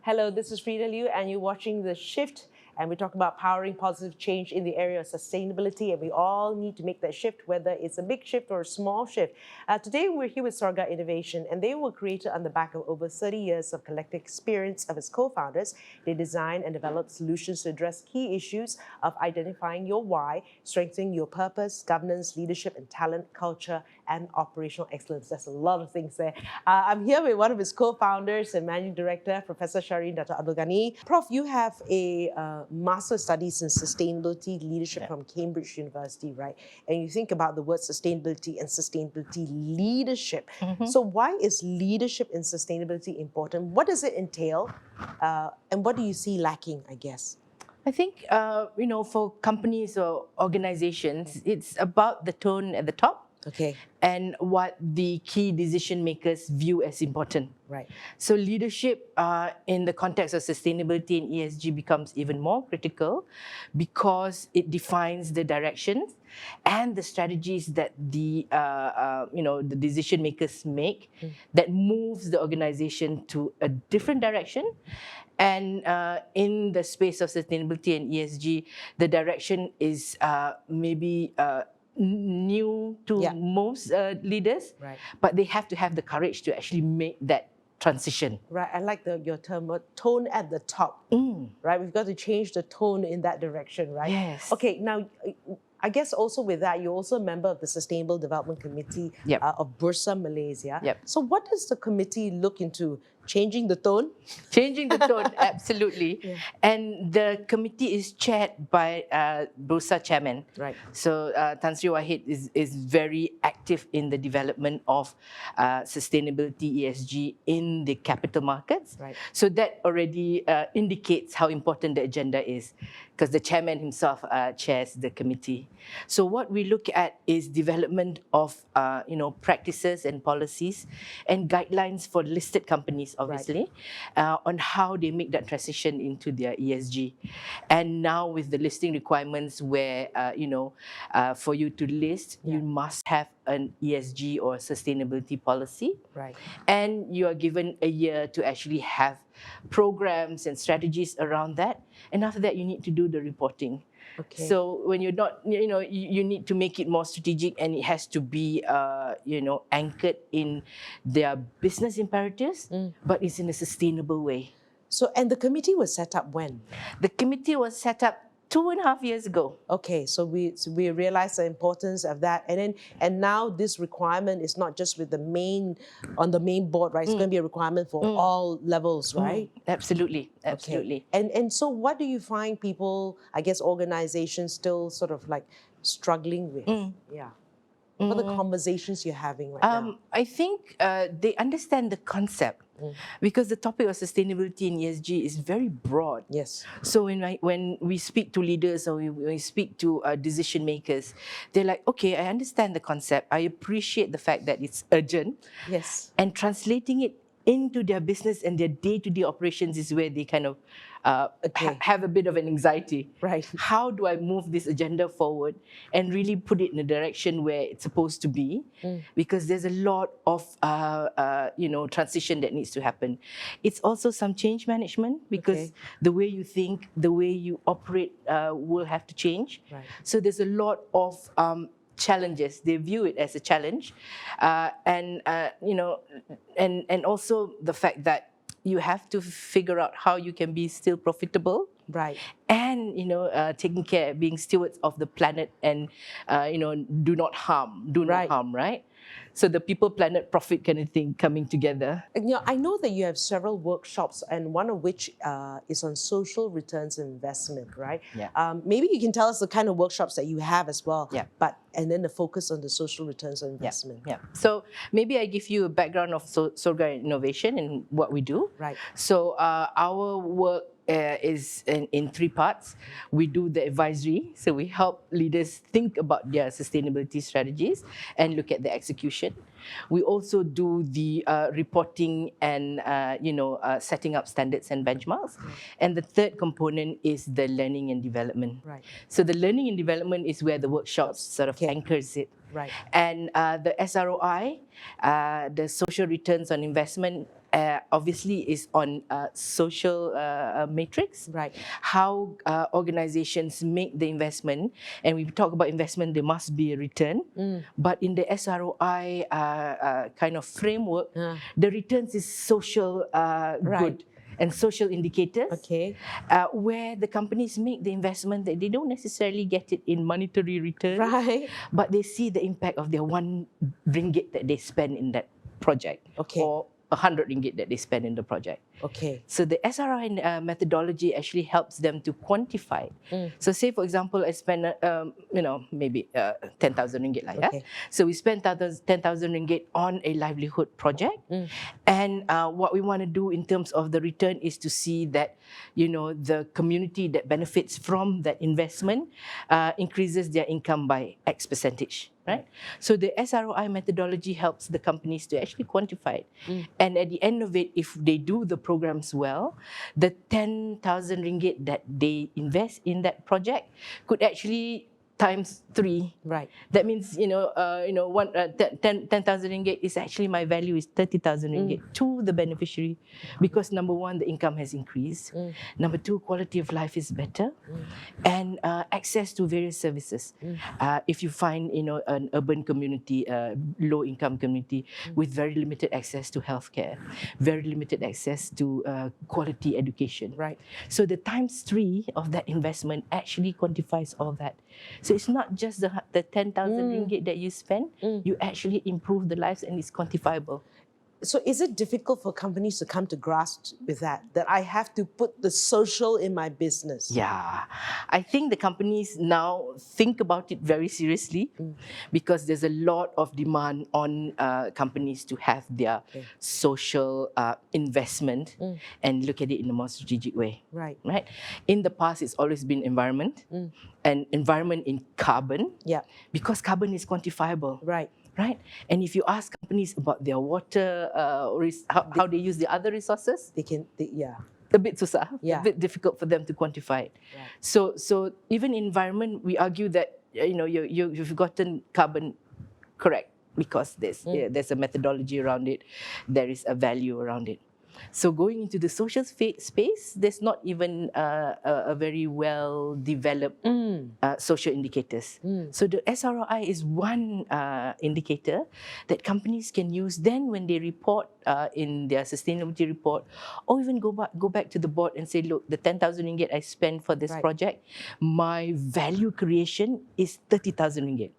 Hello, this is Frida Liu, and you're watching The Shift, and we talk about powering positive change in the area of sustainability, and we all need to make that shift, whether it's a big shift or a small shift. Today, we're here with Sorga Innovation, and they were created on the back of over 30 years of collective experience of its co-founders. They design and develop solutions to address key issues of identifying your why, strengthening your purpose, governance, leadership, and talent, culture, and operational excellence. There's a lot of things there. I'm here with one of his co-founders and managing director, Professor Shahrin Dr. Abdul Ghani. Prof, you have a Master of Studies in Sustainability Leadership from Cambridge University, right? And you think about the word sustainability and sustainability leadership. So why is leadership in sustainability important? What does it entail? And what do you see lacking, I guess? I think, for companies or organizations, it's about the tone at the top. Okay. And what the key decision makers view as important. Right. So leadership in the context of sustainability and ESG becomes even more critical because it defines the directions and the strategies that the decision makers make that moves the organization to a different direction. And in the space of sustainability and ESG, the direction is maybe new to most leaders, but they have to have the courage to actually make that transition. Right, I like your term, tone at the top, right? We've got to change the tone in that direction, right? Yes. Okay, now, I guess also with that, you're also a member of the Sustainable Development Committee of Bursa, Malaysia. So what does the committee look into? Changing the tone? Changing the tone, absolutely. And the committee is chaired by Bursa chairman. Right. So 𝗏𝗏 𝗏𝗏 is very active in the development of sustainability ESG in the capital markets. Right. So that already indicates how important the agenda is, because the chairman himself chairs the committee. So what we look at is development of practices and policies and guidelines for listed companies, obviously, on how they make that transition into their ESG. And now with the listing requirements where, for you to list, you must have an ESG or sustainability policy. Right. And you are given a year to actually have programs and strategies around that. And after that, you need to do the reporting. Okay. So when you're not, you need to make it more strategic, and it has to be, anchored in their business imperatives, but it's in a sustainable way. So, and the committee was set up when? The committee was set up 2.5 years ago. Okay, so we realized the importance of that, and now this requirement is not just with the main board, right? It's going to be a requirement for all levels, right? Absolutely, absolutely. Okay. And so, what do you find people, I guess, organizations still sort of like struggling with? What are the conversations you're having right now? I think they understand the concept. Because the topic of sustainability and ESG is very broad. Yes. So when we speak to leaders or we speak to decision makers, they're like, okay, I understand the concept. I appreciate the fact that it's urgent. Yes. And translating it into their business and their day-to-day operations is where they kind of have a bit of an anxiety. Right. How do I move this agenda forward and really put it in a direction where it's supposed to be? Because there's a lot of transition that needs to happen. It's also some change management, because the way you think, the way you operate will have to change. Right. So there's a lot of challenges. They view it as a challenge, and also the fact that you have to figure out how you can be still profitable, right? And taking care, being stewards of the planet, and do not harm, right? So the people, planet, profit kind of thing coming together. I know that you have several workshops, and one of which is on social returns on investment, right? Yeah. Maybe you can tell us the kind of workshops that you have as well. Yeah. And then the focus on the social returns on investment. Yeah. So maybe I give you a background of Sorga Innovation and what we do. Right. So our work is in 3 parts. We do the advisory, so we help leaders think about their sustainability strategies and look at the execution. We also do the reporting and setting up standards and benchmarks. And the third component is the learning and development. Right. So the learning and development is where the workshops sort of anchors it. Right. And the SROI, the social returns on investment, obviously is on social matrix. Right. How organizations make the investment, and we talk about investment, there must be a return. But in the SROI kind of framework, the returns is social good and social indicators, where the companies make the investment that they don't necessarily get it in monetary return, but they see the impact of their RM1 that they spend in that project, or RM100 that they spend in the project. So the SRI methodology actually helps them to quantify. So say for example, I spend maybe RM10,000 lah, yeah? So we spend RM10,000 on a livelihood project, and what we want to do in terms of the return is to see that the community that benefits from that investment increases their income by X percentage. Right? So the SROI methodology helps the companies to actually quantify it. And at the end of it, if they do the programs well, the RM10,000 that they invest in that project could actually times 3. That means RM10,000 is actually, my value is RM30,000 to the beneficiary, because number one, the income has increased. Number two, quality of life is better, and access to various services. If you find an urban community, low income community with very limited access to healthcare, very limited access to quality education. So the times 3 of that investment actually quantifies all that. So it's not just the RM10,000 that you spend, you actually improve the lives, and it's quantifiable. So is it difficult for companies to come to grasp with that I have to put the social in my business? Yeah, I think the companies now think about it very seriously, because there's a lot of demand on companies to have their social investment and look at it in a more strategic way. Right? In the past, it's always been environment, and environment in carbon, because carbon is quantifiable. Right? And if you ask companies about their water, how they use the other resources, a bit susah, a bit difficult for them to quantify it. So even environment, we argue that you've gotten carbon correct, because there's a methodology around it, there is a value around it. So going into the social space, there's not even a very well developed social indicators. So the SROI is one indicator that companies can use then when they report in their sustainability report, or even go back to the board and say, look, the RM10,000 I spent for this project, my value creation is RM30,000.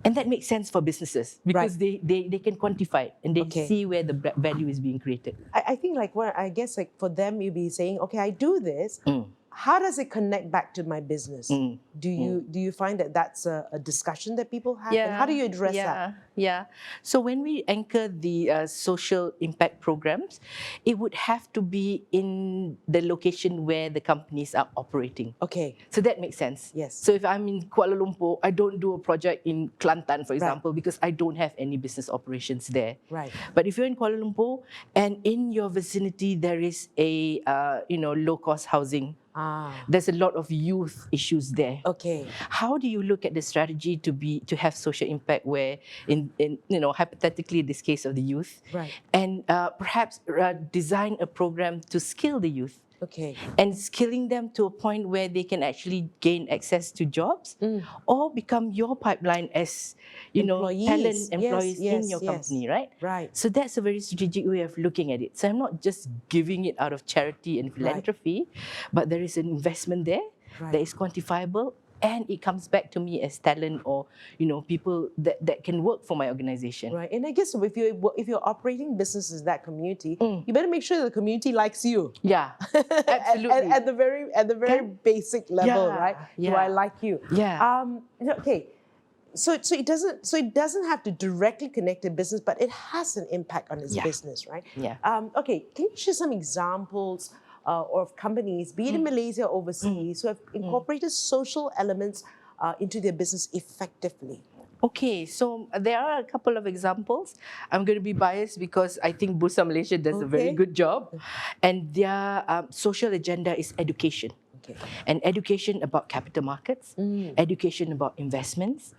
And that makes sense for businesses, because they can quantify it, and they see where the value is being created. I think for them, you'll be saying, okay, I do this. How does it connect back to my business? Do you find that that's a discussion that people have? And how do you address that? So when we anchor the social impact programs, it would have to be in the location where the companies are operating. So that makes sense. So if I'm in Kuala Lumpur, I don't do a project in Kelantan, for example, because I don't have any business operations there. But if you're in Kuala Lumpur and in your vicinity there is a low-cost housing, there's a lot of youth issues there. How do you look at the strategy to have social impact where, in hypothetically this case of the youth, and perhaps design a program to skill the youth, and skilling them to a point where they can actually gain access to jobs, or become your pipeline as employees in your company, right? So that's a very strategic way of looking at it. So I'm not just giving it out of charity and philanthropy, but there is an investment there that is quantifiable, and it comes back to me as talent, or people that can work for my organization. And I guess if you're operating businesses in that community, you better make sure that the community likes you. Absolutely. at the very basic level, right? Do I like you? So it doesn't have to directly connect to business, but it has an impact on its business, right? Can you share some examples of companies, be it in Malaysia or overseas, who have incorporated social elements into their business effectively? So there are a couple of examples. I'm going to be biased because I think Bursa Malaysia does a very good job, and their social agenda is education. Okay. And education about capital markets, education about investments,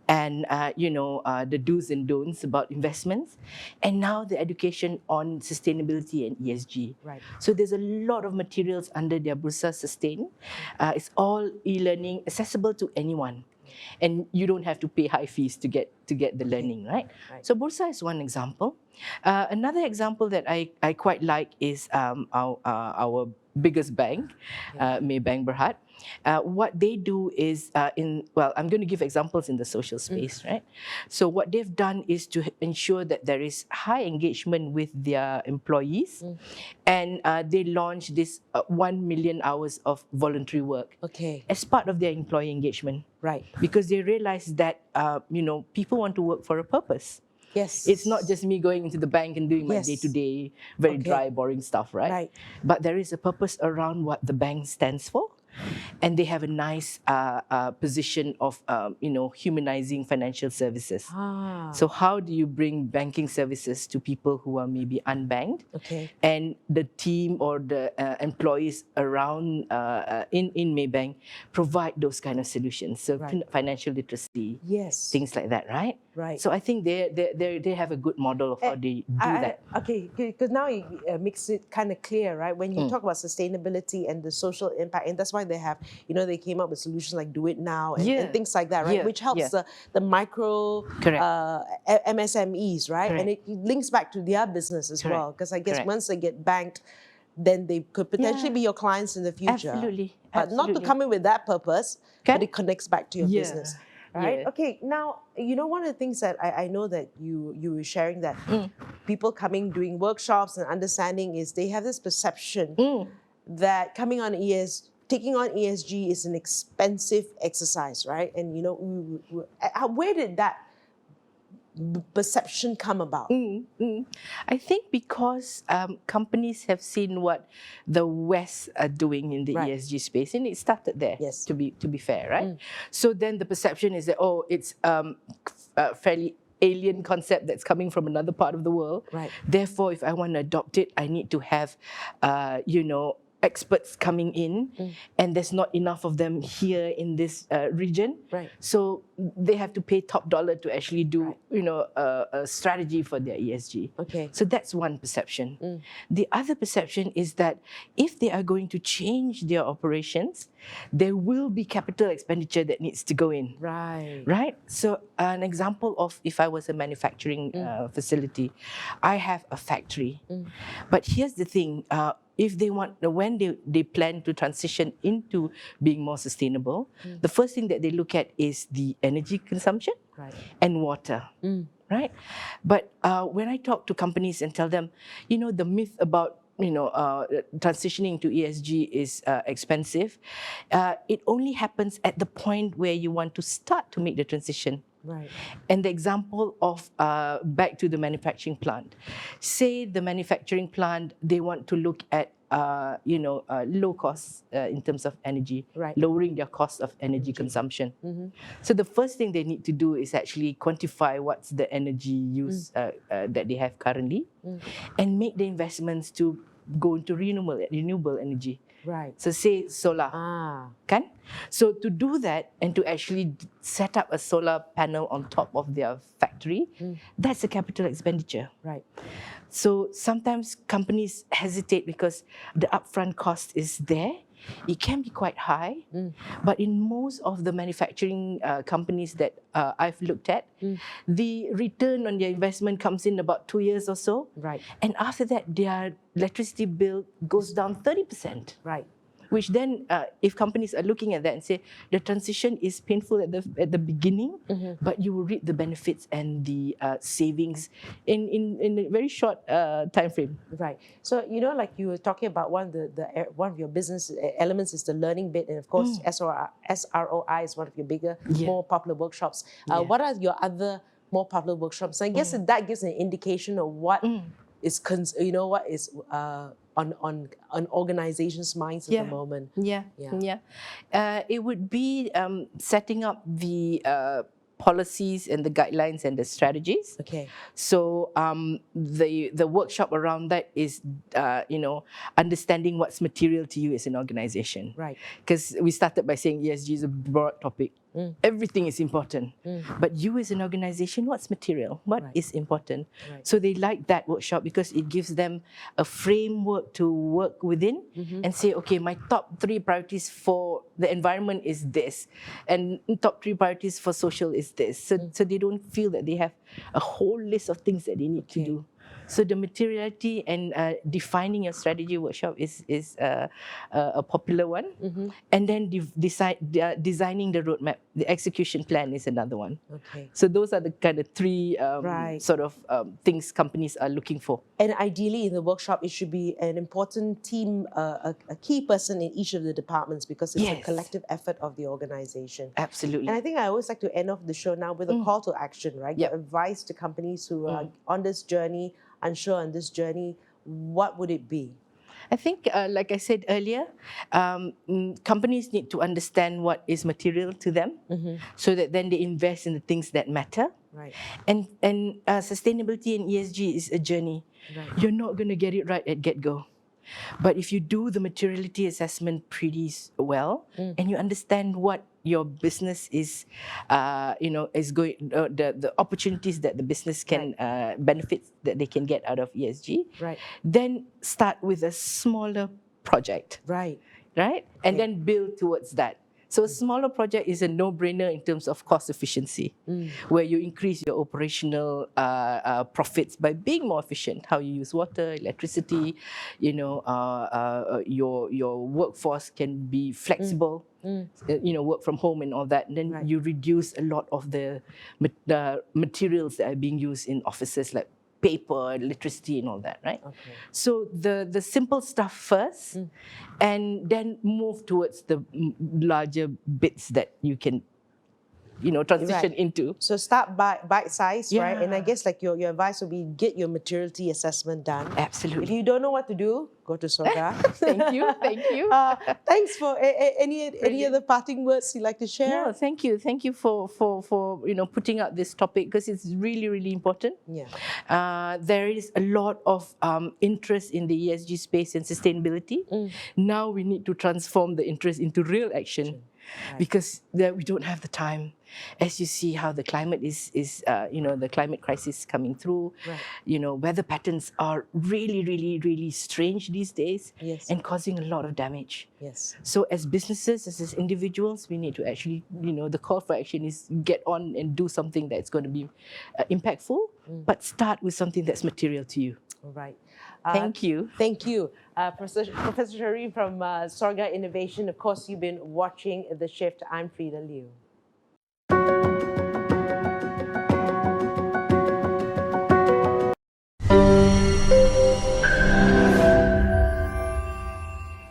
and the do's and don'ts about investments, and now the education on sustainability and ESG. Right. So there's a lot of materials under their Bursa Sustain. It's all e-learning, accessible to anyone. And you don't have to pay high fees to get the learning, right? So Bursa is one example. Another example that I quite like is our biggest bank, Maybank Berhad. What they do is I'm going to give examples in the social space, right? So what they've done is to ensure that there is high engagement with their employees, and they launched this 1 million hours of voluntary work as part of their employee engagement. Right. Because they realize that people want to work for a purpose. Yes. It's not just me going into the bank and doing my day-to-day, very dry, boring stuff, right? Right. But there is a purpose around what the bank stands for. And they have a nice position of, humanizing financial services. So how do you bring banking services to people who are maybe unbanked? And the team or the employees around in Maybank provide those kind of solutions. So financial literacy, things like that, right? Right. So I think they have a good model of how they do that. Okay, because now it makes it kind of clear, right? When you talk about sustainability and the social impact, and that's why they have, they came up with solutions like Do It Now and things like that, right? Which helps the micro MSMEs, right? And it links back to their business as well, because I guess once they get banked, then they could potentially be your clients in the future. Absolutely. But not to come in with that purpose, but it connects back to your business. Right? Okay, now, one of the things that I know that you were sharing that people coming, doing workshops and understanding is they have this perception that taking on ESG is an expensive exercise, right? And, where did that perception come about? I think because companies have seen what the West are doing in the ESG space, and it started there. To be fair, right? So then the perception is that it's a fairly alien concept that's coming from another part of the world. Therefore, if I want to adopt it, I need to have experts coming in, and there's not enough of them here in this region. So they have to pay top dollar to actually do, a strategy for their ESG. So that's one perception. The other perception is that if they are going to change their operations, there will be capital expenditure that needs to go in. Right? So an example of if I was a manufacturing facility, I have a factory. But here's the thing, if they want, when they plan to transition into being more sustainable, the first thing that they look at is the energy consumption and water, right? But when I talk to companies and tell them, the myth about transitioning to ESG is expensive, it only happens at the point where you want to start to make the transition. And the example of back to the manufacturing plant. Say the manufacturing plant, they want to look at low costs in terms of energy, lowering their cost of energy consumption. So the first thing they need to do is actually quantify what's the energy use that they have currently, and make the investments to go into renewable energy. So say solar, kan? So to do that and to actually set up a solar panel on top of their factory, that's a capital expenditure. So sometimes companies hesitate because the upfront cost is there. It can be quite high, but in most of the manufacturing companies that I've looked at, the return on their investment comes in about 2 years or so. And after that, their electricity bill goes down 30%. Which then, if companies are looking at that and say, the transition is painful at the beginning, but you will reap the benefits and the savings in a very short time frame. So, like you were talking about one of your business elements is the learning bit, and of course, SROI is one of your bigger, more popular workshops. What are your other more popular workshops? I guess that gives an indication of what is, what is on organizations' minds at the moment. It would be setting up the policies and the guidelines and the strategies. Okay. So the workshop around that is, understanding what's material to you as an organization. Right. Because we started by saying ESG is a broad topic. Everything is important. But you as an organization, what's material? What is important? Right. So they like that workshop because it gives them a framework to work within and say, okay, my top 3 priorities for the environment is this, and top 3 priorities for social is this. So they don't feel that they have a whole list of things that they need to do. So the materiality and defining your strategy workshop is a popular one. And then designing the roadmap, the execution plan is another one. Okay. So those are the kind of 3 sort of things companies are looking for. And ideally in the workshop, it should be an important team, a key person in each of the departments, because it's a collective effort of the organization. Absolutely. And I think I always like to end off the show now with a call to action, right? Your advice to companies who are on this journey, unsure on this journey, what would it be? I think, like I said earlier, companies need to understand what is material to them, so that then they invest in the things that matter. Right. And sustainability and ESG is a journey. Right. You're not going to get it right at get-go. But if you do the materiality assessment pretty well, and you understand what your business is, is going, the opportunities that the business can benefits that they can get out of ESG, then start with a smaller project, right, and then build towards that. So a smaller project is a no-brainer in terms of cost efficiency, where you increase your operational profits by being more efficient. How you use water, electricity, your workforce can be flexible, work from home and all that. And then you reduce a lot of the materials that are being used in offices, like paper, electricity, and all that, right? Okay. So the simple stuff first, and then move towards the larger bits that you can, transition into. So start bite size, right? And I guess like your advice would be get your materiality assessment done. Absolutely. If you don't know what to do, go to Sorga. Thank you. Thanks for any other parting words you'd like to share? No, thank you for putting out this topic, because it's really, really important. Yeah. There is a lot of interest in the ESG space and sustainability. Now we need to transform the interest into real action. Because we don't have the time. As you see how the climate is the climate crisis coming through, weather patterns are really, really, really strange these days, and causing a lot of damage. Yes. So as businesses, as individuals, we need to actually, the call for action is get on and do something that's going to be impactful, but start with something that's material to you. All right. Thank you. Thank you. Professor Shareen from Sorga Innovation. Of course, you've been watching The Shift. I'm Frida Liu.